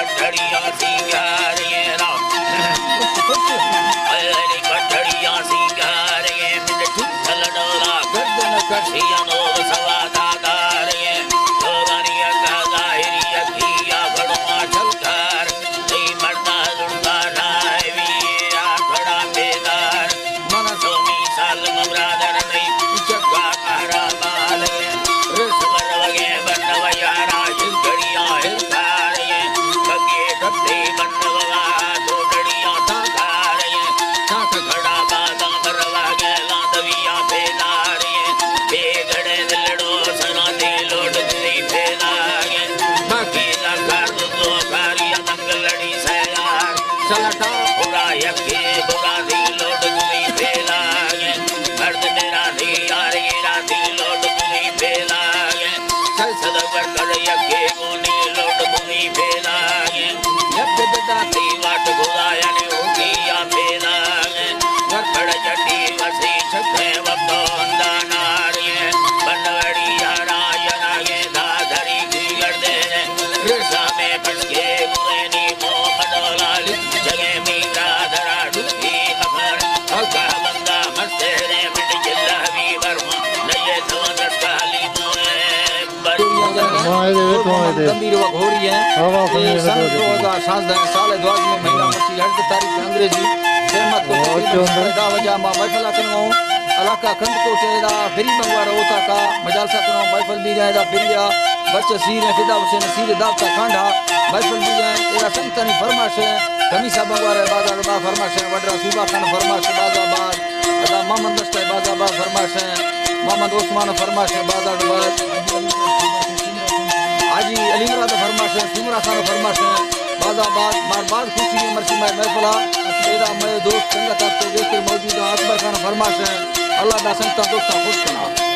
कठड़िया सिंगार ये राम अरे कठड़िया सिंगार ये मिट ठल डोला गर्दन कठिया नो सवादार ये गोवरिया का जाहिरिया किया बड़वा झलकार नहीं मरना दुर्गा नाय वीरा खड़ा बेदार मन सोमी साल ममरादर नहीं जग्गा कहरा बाल रसवर वगे बनवयारा हिलगड़िया हिलकार ये बगे डब्बे बनवला दोड़िया ठाकार ये साथ खड़ा बादा बरवा के लादविया बेदार ये बेगड़े दिलड़ो सना दे लोड दी बेदार ये बाकी लकार दो कारिया दंगलड़ी से यार चलटा बुरा यके बुरा दी लोड दी बेदार ये मर्द मेरा दी यार ये राती लोड दी बेदार ये चल सदवर कर यके गोनी लोड दी बेदार ये यक दाती वाट गुराया ने होगी या बेदार ये वरपड़ जटी वसी छके वतो अंदानार ये बनवड़ी यारा यना ये दाधरी की गर्दे रिसा में फटके मुएनी मोहम्मद जगे मीरा धरा डुकी मखर हल्का बंदा मरते रे मिट जिल्ला भी वर्मा नये धवन काली मोए गंभीर व घोरी है सन 2007 साल 2000 में महीना मची हर तारीख अंग्रेजी सहमत को दा वजह मा महफिल कनो इलाका खंड को चेदा फ्री मंगवार होता का मजालसा कनो महफिल भी जायदा फ्रीया बच्चे सीर फिदा हुसैन सीर दावता कांडा महफिल भी जाए एरा संतनी फरमाश है कमीसा मंगवार बाजार बा फरमाश है वडरा सूबा खान फरमाश बाजाबाद अदा मोहम्मद दस्ता बाजाबाद फरमाश है मोहम्मद उस्मान फरमाश बाजार बाद हाजी अली मुराद फरमाश है सिमरा खान फरमाश है बाजाबाद मार बाद खुशी मर्सी में महफिला तेरा मेरे दोस्त संगत तो देखकर मौजूद अकबर खान फरमाश है अल्लाह दा संता दोस्ता खुश करा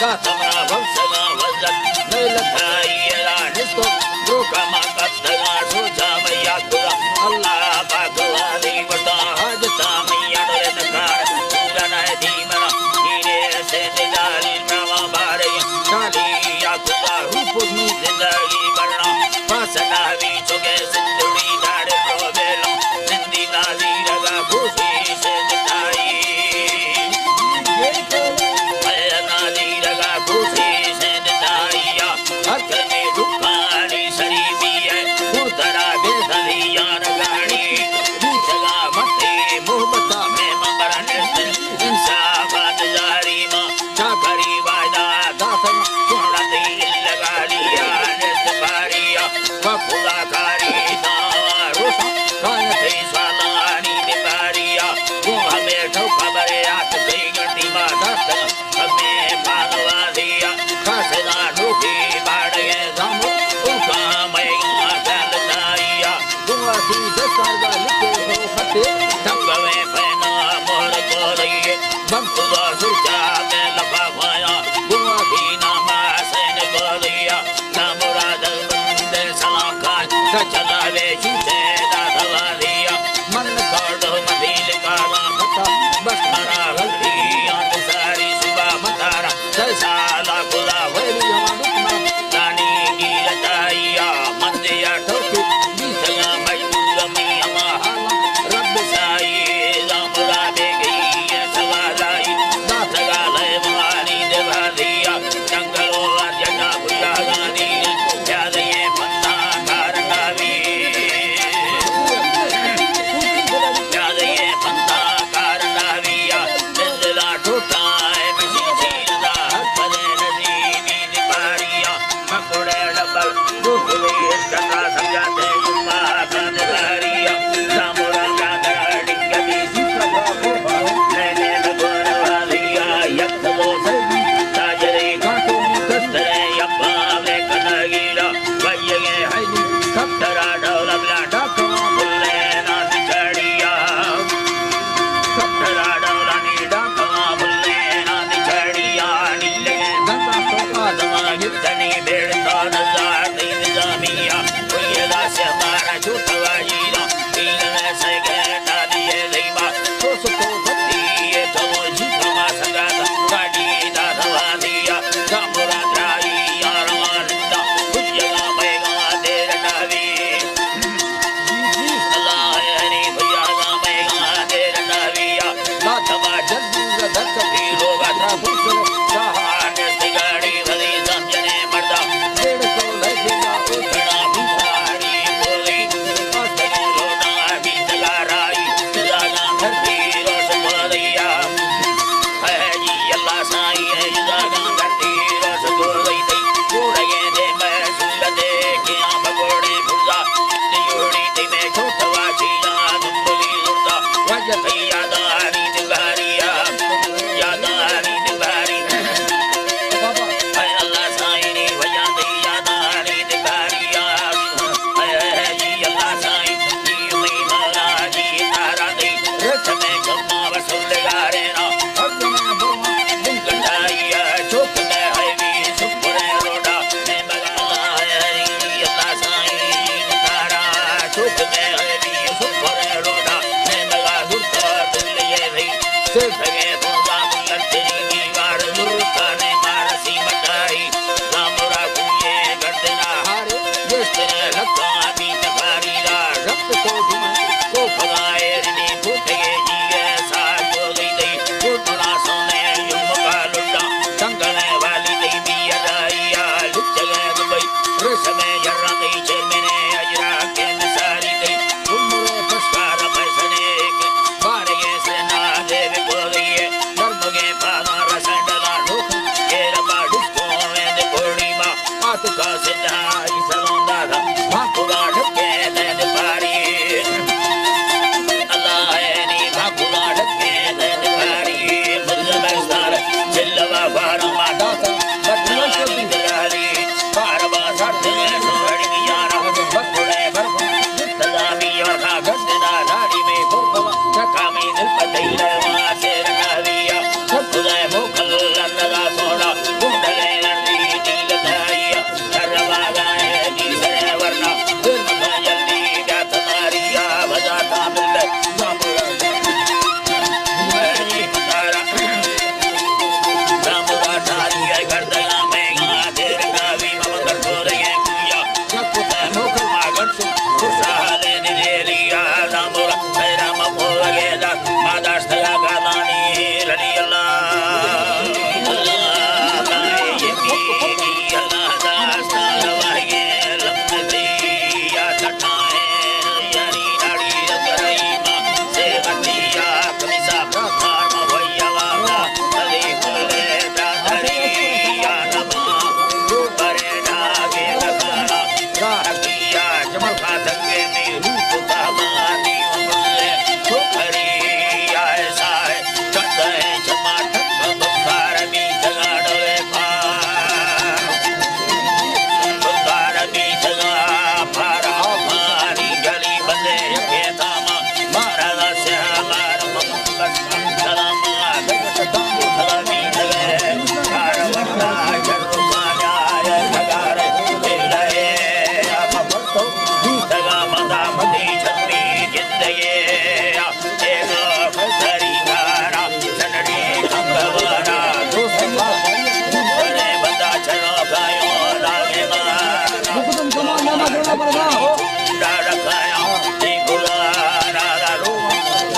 Katama Vamsana Vazat Nilakayela Nisto Brukama Katanga Sujama Yakura Allah Bhagavani Vata के सिंदूरी डाड़े रोबेलो नंदी नाजी लगा खुशी से दिखाई नाजी लगा खुशी से दिखाइया हकने दुखानी शरीफी है उतरा बेसरिया गाड़ी जगा मते मोहब्बत में मबरने से इंसाफ जारी मां जाकरी वादा दासन सोना दिल लगा लिया निस्बारिया वकुला कारी दारुस कानते सालानी दिबारिया वो हमें ठोकबरे आत गई गटी बादत हमें भागवा दिया कासना ठोकी बाड़े जामो उनका मैं चल जाइया दुआ सी दस्तारगा लिखे हो खते तंगवे पहना मोर को रही बंकुदा सुचा में लफाफाया दुआ की नामा सैन को दिया नामुरा दल बंदे सलाम खान चला वे चूचे दादवा दिया मन काड़ो मदील का रामता बस मरा गलती आंद सारी सुबह मतारा साला खुदा वैली हमारा रानी की लताइया मंदिया ठोकी बीतगा मजबूर में हमारा रब साई जामुरा बेगी सवालाई दासगा ले मारी देवा दिया जंगलों जना बुया गानी याद ये पन्ना कारना भी याद ये पन्ना कारना भी दिलला टूटा है मसी चीज़ा बदे नजीबी दिपारिया मकुड़े डबल दुखली चंद्रा समझाते जुम्मा कांदारिया जामुरा जागरा डिंगबी लेने लगोर वालिया यक्तबो सभी ताजरे कांटों कस्तरे यब्बा में कनागिरा वय्ये हली कप्तरा डौला बिला डाकवा बुल्ले नाथ चढ़िया कप्तरा डौला नी डाकवा बुल्ले नाथ चढ़िया नीले गंगा तो आदमा युद्धनी बेड़ता नजार तीन जामिया कोई दास हमारा झूठवा जीरा तीन में से गहता दिए लेमा तो सुतो भक्ति ये तो जीवा संगाता गाड़ी दाधवा दिया जामुरा त्राई यारवानंदा कुछ जगह बैगा देर नावी अल्लाह हरी भैया गा बैगा देर नाविया लातवा जल्दी धक भी लोगा था फुसल जहान से गाड़ी भरी समझने मरदा डेढ़ सौ लगेगा उठना भिखारी बोली असली रोना भी चला राई जाना धरती रोश बोलिया है जी अल्लाह साई है जाना धरती रोश बोली थी उड़े दे मैं सुन दे के भगोड़े फुजा जोड़ी थी मैं छोटवा चीला दुबली लुटा वजह यादारी दिवारिया यादारी दिवारी अल्लाह साई ने वजह यादारी दिवारिया जी अल्लाह साई जी मैं मारा जी तारा दे रच में कमा वसूल गारे ना हक में बुआ गंडाइया चौक में है भी सुपरे रोडा मैं बगाला हरी अल्लाह साई तारा चौक में है भी सुपरे रोडा मैं बगा गुरता दिलिए भी सगे बोगा मुल्ला तेरी दीवार मुर्का ने मारसी मटाई रामुरा कुए गर्दना हारे जिस तरह लगा भी तकारी दा रक्त को धुआं को फगाए नी फूटे जीए साथ हो गई दई फुटना सोने युम का लुटा संगले वाली दई भी अदाइया लुट गए दुबई रस में जरा दई चेमने अजरा के नसारी दई उम्र फसकार पैसने के बारे से ना देव को दई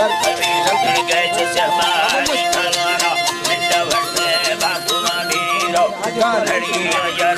कभी लगन गए जैसे हमारी खलवाना मिंडा भरते बाबू मानी रो लड़िया